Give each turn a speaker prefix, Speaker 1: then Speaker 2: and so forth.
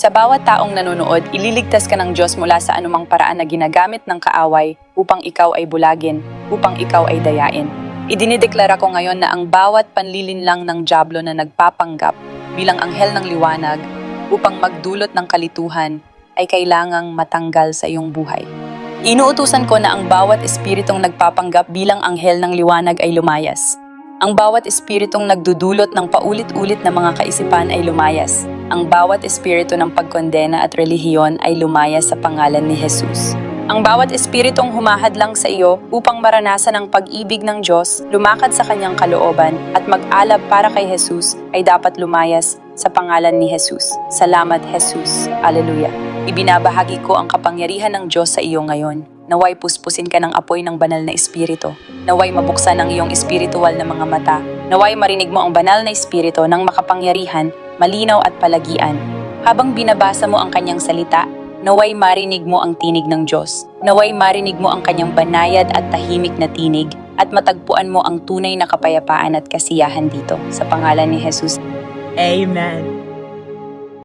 Speaker 1: Sa bawat taong nanonood, ililigtas ka ng Diyos mula sa anumang paraan na ginagamit ng kaaway upang ikaw ay bulagin, upang ikaw ay dayain. Idinideklara ko ngayon na ang bawat panlilinlang ng dyablo na nagpapanggap bilang anghel ng liwanag upang magdulot ng kalituhan ay kailangang matanggal sa iyong buhay. Inuutusan ko na ang bawat espiritong nagpapanggap bilang anghel ng liwanag ay lumayas. Ang bawat espiritong nagdudulot ng paulit-ulit na mga kaisipan ay lumayas. Ang bawat espiritu ng pagkondena at relihiyon ay lumayas sa pangalan ni Jesus. Ang bawat espiritong humahadlang sa iyo upang maranasan ang pag-ibig ng Diyos, lumakad sa kanyang kalooban at mag-alab para kay Jesus ay dapat lumayas sa pangalan ni Jesus. Salamat, Jesus. Alleluia. Ibinabahagi ko ang kapangyarihan ng Diyos sa iyo ngayon. Naway puspusin ka ng apoy ng banal na espiritu. Naway mabuksan ang iyong espiritual na mga mata. Naway marinig mo ang banal na espiritu ng makapangyarihan, malinaw at palagian. Habang binabasa mo ang kanyang salita, naway marinig mo ang tinig ng Diyos. Naway marinig mo ang kanyang banayad at tahimik na tinig at matagpuan mo ang tunay na kapayapaan at kasiyahan dito. Sa pangalan ni Jesus.
Speaker 2: Amen.